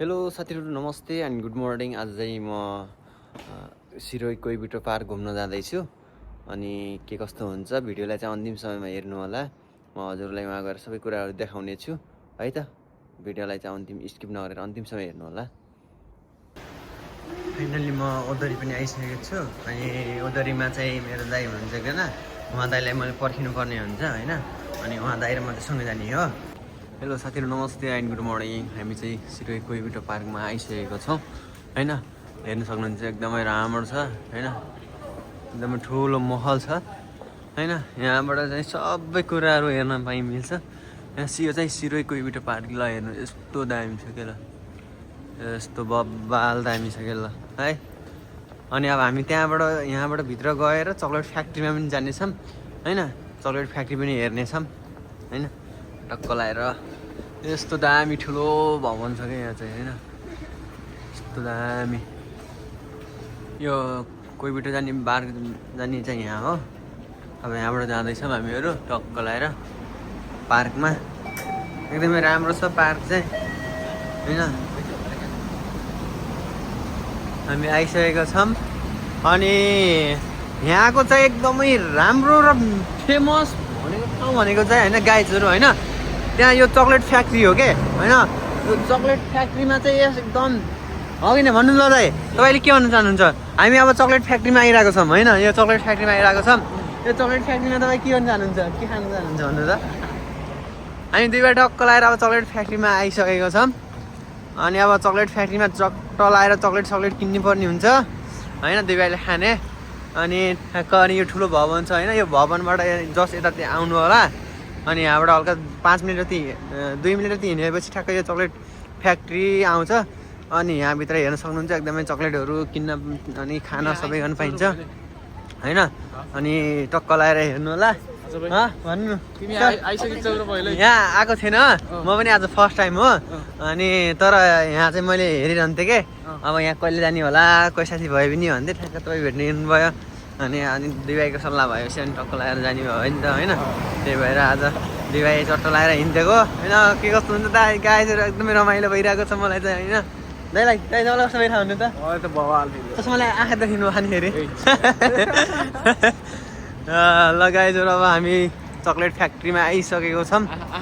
Hello साथीहरू नमस्ते and good morning. आज चाहिँ म सिरोही कोइबिटो पार्क घुम्न जाँदैछु। अनि के कस्तो हुन्छ भिडियोलाई चाहिँ अन्तिम समयमा हेर्नु होला। म हजुरलाई वहाँ गएर सबै कुराहरू देखाउने छु है त। भिडियोलाई चाहिँ अन्तिम स्किप नगरेर अन्तिम समय हेर्नु होला। फाइनली म ओदरी पनि आइसकेको छु। अनि ओदरीमा चाहिँ मेरो दाइ हुनुहुन्छ एकजना, उहाँ दाइलाई मैले पर्खिनु पर्ने हुन्छ होइन। अनि उहाँ दाइ र म चाहिँ सँगै जाने हो। हेलो साथीहरू नमस्ते एन्ड गुड मर्निङ। हामी चाहिँ सिरोही कोइबिटो पार्कमा आइसकेको छौँ होइन। हेर्न सक्नुहुन्छ एकदमै राम्रो छ होइन, एकदमै ठुलो महल छ होइन। यहाँबाट चाहिँ सबै कुराहरू हेर्न मिल्छ। यहाँ यो चाहिँ सिरोही कोइबिटो पार्क ल हेर्नु यस्तो दामी छ के ल, यस्तो बब्बाल दामी छ के ल है। अनि अब हामी यहाँबाट भित्र गएर चक्लेट फ्याक्ट्रीमा पनि जानेछौँ होइन। चक्लेट फ्याक्ट्री पनि हेर्नेछौँ होइन। टक्क लगाएर यस्तो दामी ठुलो भवन छ क्या यहाँ चाहिँ होइन, यस्तो दामी। यो कोइबिटो जाने पार्क जाने चाहिँ यहाँ हो। अब यहाँबाट जाँदैछौँ हामीहरू टक्क लगाएर पार्कमा। एकदमै राम्रो छ पार्क चाहिँ होइन। हामी आइसकेका छौँ। अनि यहाँको चाहिँ एकदमै राम्रो र फेमस भनेको ठाउँ भनेको चाहिँ होइन गाइजहरू होइन, त्यहाँ यो चक्लेट फ्याक्ट्री हो के होइन। यो चक्लेट फ्याक्ट्रीमा चाहिँ यस एकदम हो कि भन्नु ल दाइ, तपाईँले के भन्न चाहनुहुन्छ? हामी अब चक्लेट फ्याक्ट्रीमा आइरहेको छौँ होइन। यो चक्लेट फ्याक्ट्रीमा आइरहेको छौँ। यो चक्लेट फ्याक्ट्रीमा तपाईँ के भन्न चाहनुहुन्छ, के खानु चाहनुहुन्छ भन्नु त? हामी दुईबाट टक्क लगाएर अब चक्लेट फ्याक्ट्रीमा आइसकेको छौँ। अनि अब चक्लेट फ्याक्ट्रीमा चट्ट लगाएर चक्लेट किन्नु पर्ने हुन्छ होइन, दुई भाइले खाने। अनि ठ्याक्क अनि यो ठुलो भवन छ होइन, यो भवनबाट जस्ट यता त्यहाँ आउनु होला। अनि यहाँबाट हल्का 5 मिनट जति 2 मिनट जति हिँडेपछि ठ्याक्क यो चक्लेट फ्याक्ट्री आउँछ। अनि यहाँभित्र हेर्न सक्नुहुन्छ एकदमै चक्लेटहरू किन्न अनि खाना सबै गर्न पाइन्छ होइन। अनि टक्क लगाएर हेर्नु होला। भन्नु यहाँ आएको थिएन म पनि आज फर्स्ट टाइम हो। अनि तर यहाँ चाहिँ मैले हेरिरहन्थेँ कि अब यहाँ कहिले जाने होला, कोही साथी भयो पनि भन्दै ठ्याक्क तपाईँ भेट्नु हिँड्नुभयो। अनि दुई भाइको सल्लाह भएपछि अनि टक्क लगाएर जाने भयो नि त होइन। त्यही भएर आज दुई भाइ चट्ट लगाएर हिँडेको होइन। के कस्तो हुन्छ त गाइजहरू, एकदमै रमाइलो भइरहेको छ मलाई चाहिँ होइन। दाइलाई कस्तो भइरहेको हुनु त? मलाई आँखा देखिनु खानेखेरि ल गाइजहरू अब हामी चक्लेट फ्याक्ट्रीमा आइसकेको छौँ। अब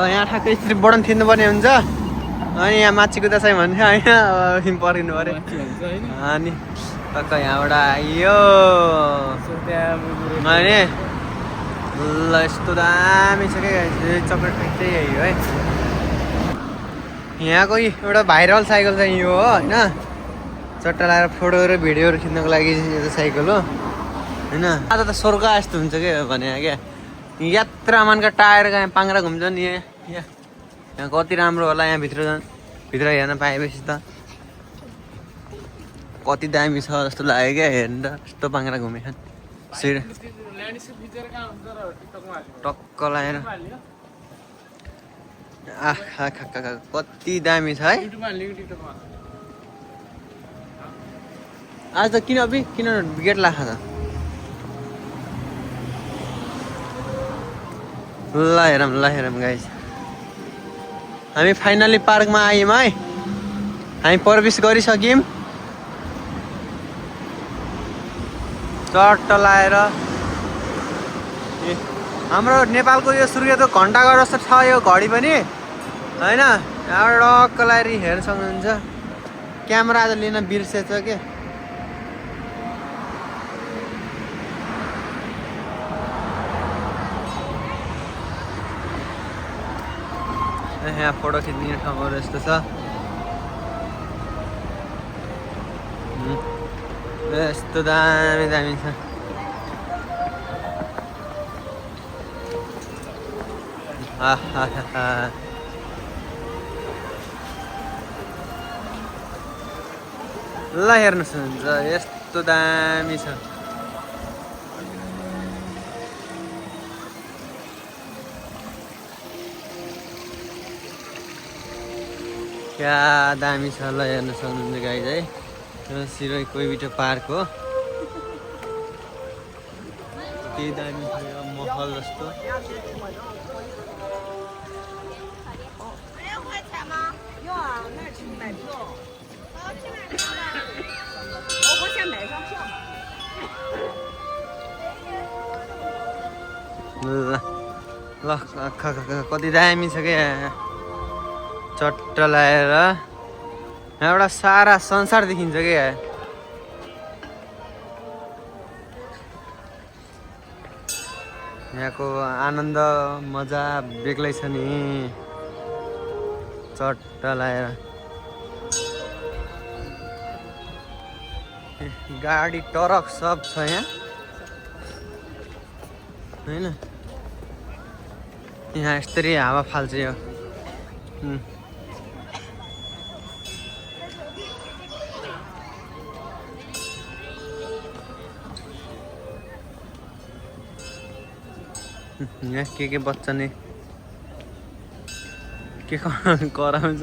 यहाँ ठ्याक्कै यसरी बटन थिच्नुपर्ने हुन्छ। अनि यहाँ माछी कुदा चाहिँ भन्छ होइन, अब पर्खिनु पऱ्यो। अनि टक्क यहाँबाट आइयो अनि ल यस्तो दामी छ क्या चक्लेट फ्याक्ट्री यही हो है। यहाँको एउटा भाइरल साइकल चाहिँ यो हो होइन। चट्टा लगाएर फोटोहरू भिडियोहरू खिच्नको लागि यो त साइकल हो होइन। आज त स्वर्ग जस्तो हुन्छ क्या भने क्या। यात्रामानका टायर यहाँ पाङ्रा घुम्छ नि यहाँ कति राम्रो होला। यहाँ भित्र हेर्न पाएपछि त कति दामी छ जस्तो लाग्यो क्या हेर्नु त। यस्तो पाङ्रा घुमे टक्क लगाएर आखा कति दामी छ है। आज त किन गेट लाग्छ त? ल हेरौँ गाइस, हामी फाइनली पार्कमा आयौँ है। हामी प्रवेश गरिसक्यौँ। चट्ट लाएर हाम्रो नेपालको यो सूर्यको घन्टाघर जस्तो छ यो घडी पनि होइन। यहाँबाट टक्क लाएर हेर्न सक्नुहुन्छ। क्यामेरा आज लिन बिर्सेछ के। यहाँ फोटो खिच्ने ठाउँहरू यस्तो छ। यस्तो दामी छ। ल हेर्नु सक्नुहुन्छ यस्तो दामी छ। क्या दामी छ ल हेर्न सक्नुहुन्छ गाइज है। यो सिरोही कोइबिटो पार्क हो। के दामी छ यो महल जस्तो। ल कति दामी छ क्या चट्ट लगाएर यहाँबाट सारा संसार देखिन्छ क्या यहाँको आनन्द मजा बेग्लै छ नि चट्ट लगाएर गाडी ट्रक सब छ यहाँ होइन यहाँ यस्तरी हावा फाल्छ यो यहाँ के बच्चा नि के कराउँछ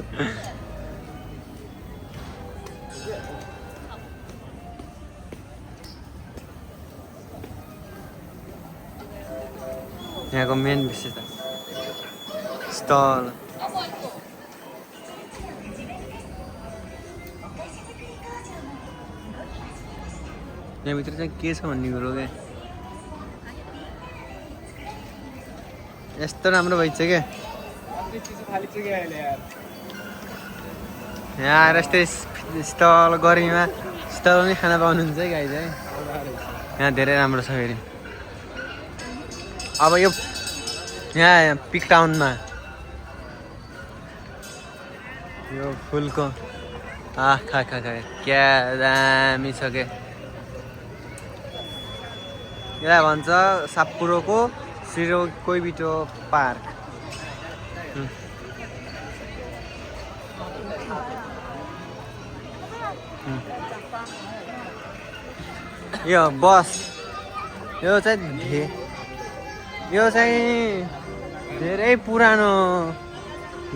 यहाँको मेन विशेषता स्टल यहाँभित्र चाहिँ के छ भन्ने कुरो क्या यस्तो राम्रो भइन्छ क्या यहाँ आएर यस्तै स्टल गर्मीमा स्टल पनि खाना पाउनुहुन्छ है गाई चाहिँ यहाँ धेरै राम्रो छ फेरि अब यो यहाँ पिक टाउनमा यो फुलको खा क्या दामी छ क्या यसलाई भन्छ सापपुरोको सिरो कोइबिटो पार्क यो बस यो चाहिँ धेरै पुरानो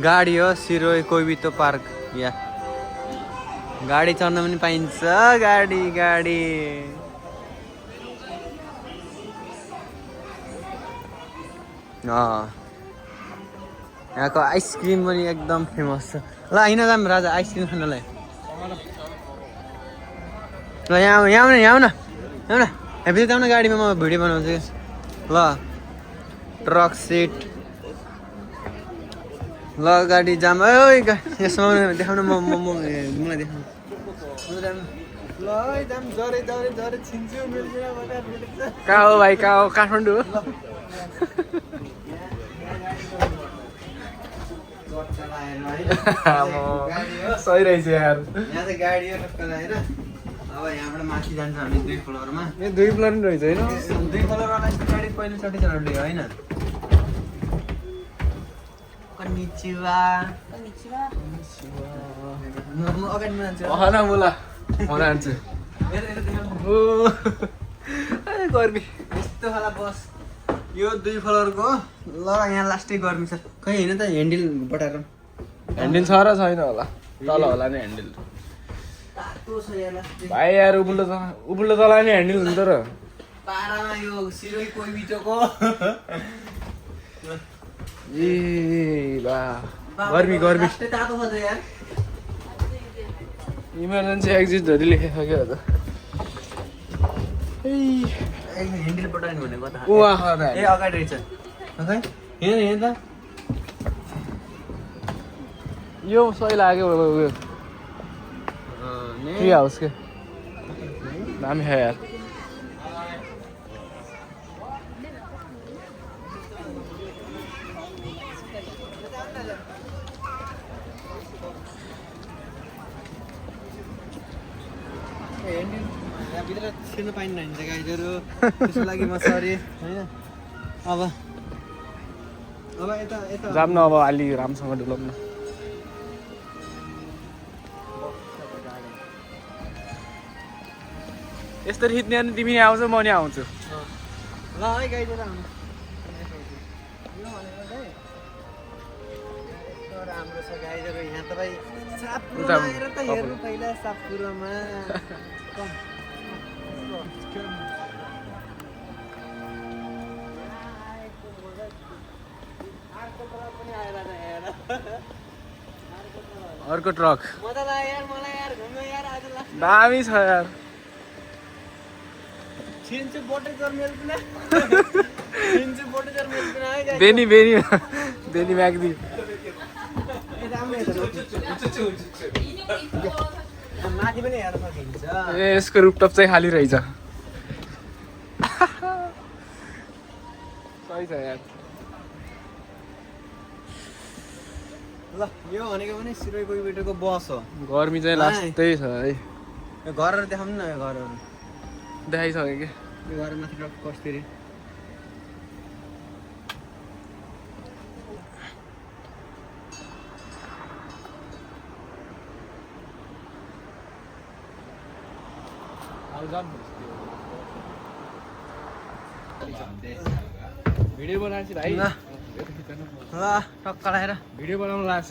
गाडी हो सिरो कोइबिटो पार्क या गाडी चढ्न पनि पाइन्छ गाडी यहाँको आइसक्रिम पनि एकदम फेमस छ ल हिँड जाऊँ राजा आइसक्रिम खानलाई ल यहाँ आउन भित्र जाउँ न गाडीमा म भिडियो बनाउँछु ल ट्रक सिट ल गाडी जाम यसमा देखाउन मलाई देखाउनु ल जाम जरे छिन्छु कहाँ हो भाइ कहाँ हो काठमाडौँ हो सही रहेछ यार यहाँ चाहिँ गाडी हो टक्क लगाएर अब यहाँबाट माथि जान्छ हामी 2 फ्लोरमा ए 2 फ्लोर नि रहेछ होइन 2 फ्लोरमा गाडी पहिलोचोटि चढ्ने होइन कन्निचिवा म अगाडि मान्छे अहना मुला म जान्छु ओ गर्मी यस्तो खाला बस यो 2 फ्लोरको ल यहाँ लास्टै गर्मी छ खै होइन त ह्यान्डल बटाएर ह्यान्डल छ र छैन होला तल होला नि ह्यान्डल भाइ यार उपुल्लो तला नि ह्यान्डल हुन्छ र पारामा यो सिरोही कोइबिटोको ए बा गर्मी तातो छ यार इमर्जेन्सी एक्जिट धरि लेखेको क्या त ह्यान्डल बटाउने भनेको त ए अगाडि रहेछ खै हेर त यो सही लाग्यो ट्री हाउस के दामी है यार भित्र छिर्नु पाइन्न हुन्छ गाइजहरू त्यसको लागि म सरी होइन अब यता जाम न अब अलि राम्रोसँग डुलाउँ न यसरी हिँड्ने अनि तिमी आउँछौ म नि आउँछु ल है गाइजहरू आउनु राम्रो छ गाइजहरू यहाँ तपाईँ सापपुरो आएर त हेर्नु पहिला सापपुरोमा पनि आएर हेर अर्को ट्रक मजा लाग्यो यार मलाई यार घुम्नु यार आज लास्ट दामी छ यार छिन्छु बोटे जर मेल्दैन छिन्छु बोटे जर मेल्दैन है गाइस बेनी म्याग्दी माथि पनि हेर्न सकिन्छ ए यसको रुपटप चाहिँ खाली रहेछ सही छ यार ल यो भनेको पनि सिरोही कोही बेटोको बस हो गर्मी चाहिँ लास्टै छ है यो घरहरू देखाउनु न यो घरहरू देखाइसक्यो कि यो घर माथि टक्क कस्तरी भिडियो बनाएपछि भाइ ल टक्क लगाएर भिडियो बनाउनु लाग्छ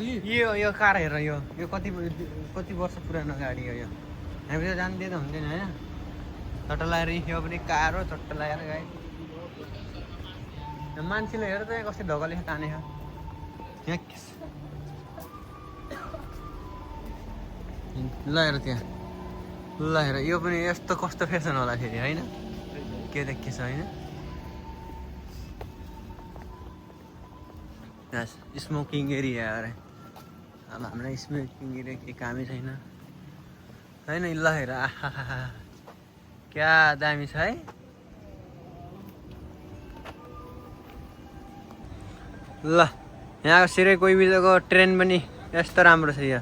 यो कार हेर यो कति वर्ष पुरानो गाडी हो यो हामी त जान्दै त हुन्थेन होइन चट्ट लगाएर यो पनि कार हो चट्ट लगाएर गाई मान्छेले हेर त कस्तो ढोकाले तानेछ ल हेर त्यहाँ ल हेर यो पनि यस्तो कस्तो फेसन होला फेरि होइन के देखेछ होइन स्मोकिङ एरिया अरे अब हामीलाई स्मोकिङ एरिया केही कामै छैन होइन ल हेर आहा क्या दामी छ है ल यहाँको सिरै कोइबिलोको ट्रेन पनि यस्तो राम्रो छ यो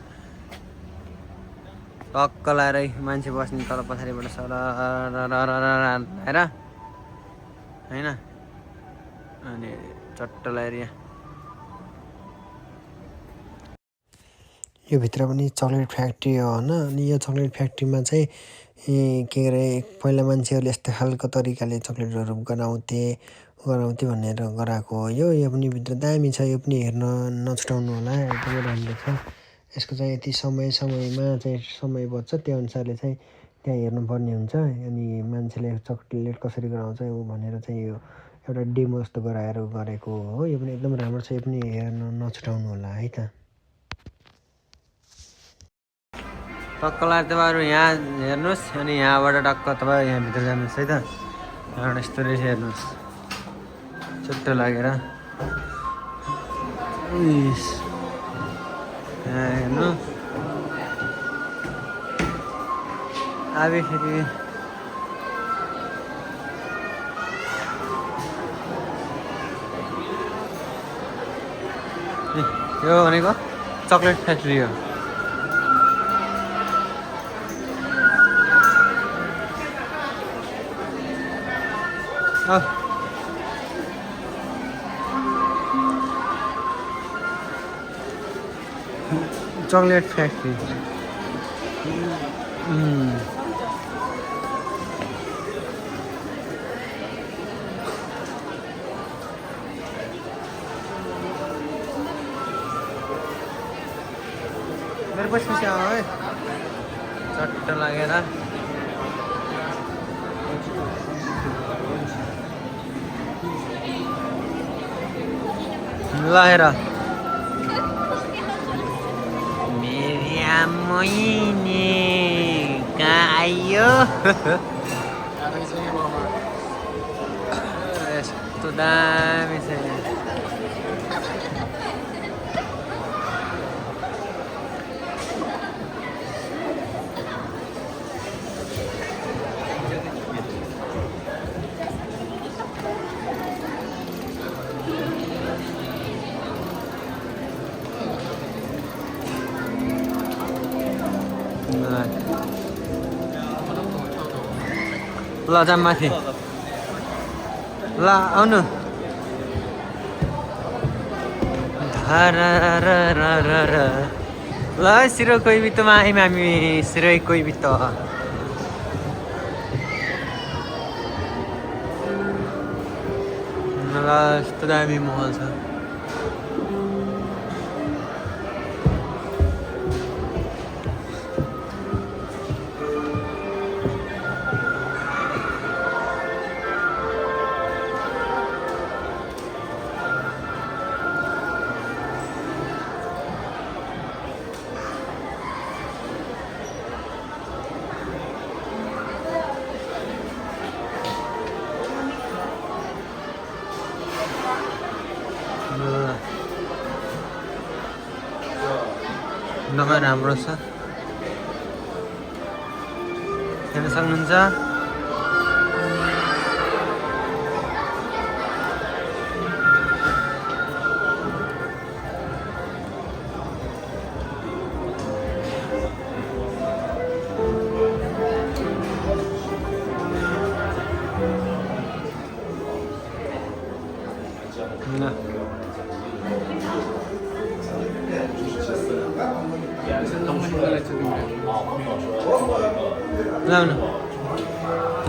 टक्क लाएर मान्छे बस्ने तल पछाडिबाट सर हेर होइन अनि चट्ट लाएर यहाँ यो भित्र पनि चक्लेट फ्याक्ट्री हो होइन अनि यो चक्लेट फ्याक्ट्रीमा चाहिँ के अरे पहिला मान्छेहरूले यस्तो खालको तरिकाले चक्लेटहरू गराउँथे भनेर गराएको हो यो पनि भित्र दामी छ यो पनि हेर्न नछुटाउनु होला एकदमै राम्रो छ यसको चाहिँ यति समयमा चाहिँ समय बच्छ त्यो अनुसारले चाहिँ त्यहाँ हेर्नुपर्ने हुन्छ अनि मान्छेले चक्लेट कसरी गराउँछ भनेर चाहिँ यो एउटा डेमो जस्तो गराएर गरेको हो यो पनि एकदम राम्रो छ यो पनि हेर्न नछुटाउनु होला है त टक्क लाएर तपाईँहरू यहाँ हेर्नुहोस् अनि यहाँबाट टक्क तपाईँ यहाँभित्र जानुहोस् है त यहाँबाट यस्तो रहेछ हेर्नुहोस् चुट्ट लागेर यहाँ हेर्नु अब फेरि यो भनेको चक्लेट फ्याक्ट्री हो चॉकलेट फैक्ट्री मेरे पास पीछे आओ चट्ट लगेगा लाहेरा मेरी आमोइने कहाँ आयो यस्तो दामी छ ल जाम माथि ल आउनु ल सिरो कोही बित्तमा आयौँ हामी सिरो कोही बित्त ल यस्तो दामी महल छ एकदमै राम्रो छ हेर्न सक्नुहुन्छ ल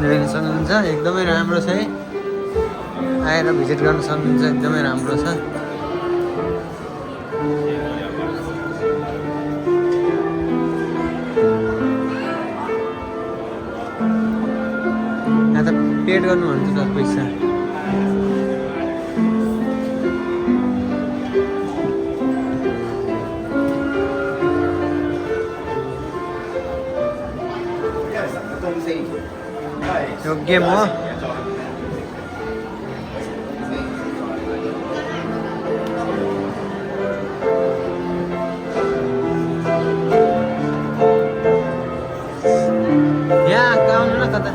हेर्न सक्नुहुन्छ एकदमै राम्रो छ है आएर भिजिट गर्न सक्नुहुन्छ एकदमै राम्रो छ यहाँ त पेड गर्नु भन्छ त पैसा यो गेम हो यहाँ आउनु न कता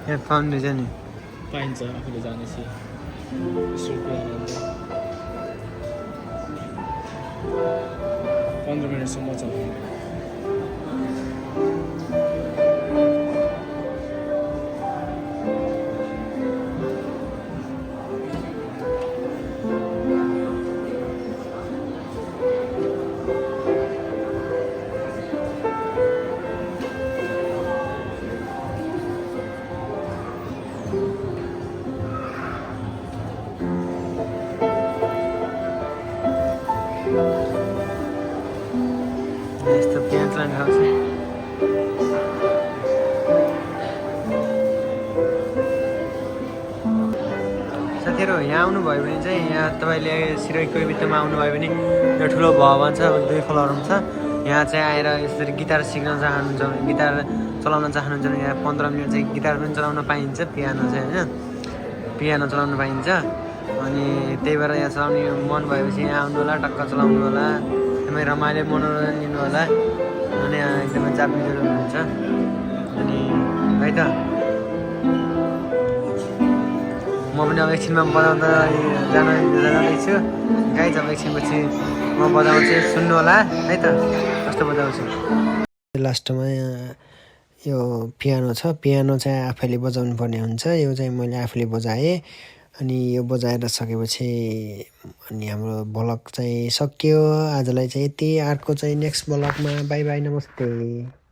यहाँ पाउने छ नि पाइन्छ आफूले जानेपछि 20 रुपियाँ 15 मिनटसम्म छ यस्तो प्याज लाने खाउँछ साथीहरू यहाँ आउनुभयो भने चाहिँ यहाँ तपाईँले सिरोहीको भित्तामा आउनुभयो भने यो ठुलो भवन छ 2 फ्लोरमा छ यहाँ चाहिँ आएर यसरी गिटार सिक्न चाहनुहुन्छ भने गिटार चलाउन चाहनुहुन्छ भने यहाँ 15 मिनट चाहिँ गिटार पनि चलाउन पाइन्छ पियानो चाहिँ होइन पियानो चलाउन पाइन्छ अनि त्यही भएर यहाँ चलाउने मन भएपछि यहाँ आउनु होला टक्क चलाउनु होला एकदमै रमाइलो मनोरञ्जन लिनु होला अनि एकदमै चाप्लिजहरू हुनुहुन्छ अनि है त म पनि अब एकछिनमा बजाउँदा जाँदैछु गाइज अब एकछिनपछि म बजाउँछु सुन्नु होला है त कस्तो बजाउँछु लास्टमा यो पियानो छ पियानो चाहिँ आफैले बजाउनु पर्ने हुन्छ यो चाहिँ मैले आफूले बजाएँ अनि यो बजाएर सकेपछि अनि हाम्रो भ्लग चाहिँ सकियो आजलाई चाहिँ यति अर्को चाहिँ नेक्स्ट भ्लगमा बाई बाई नमस्ते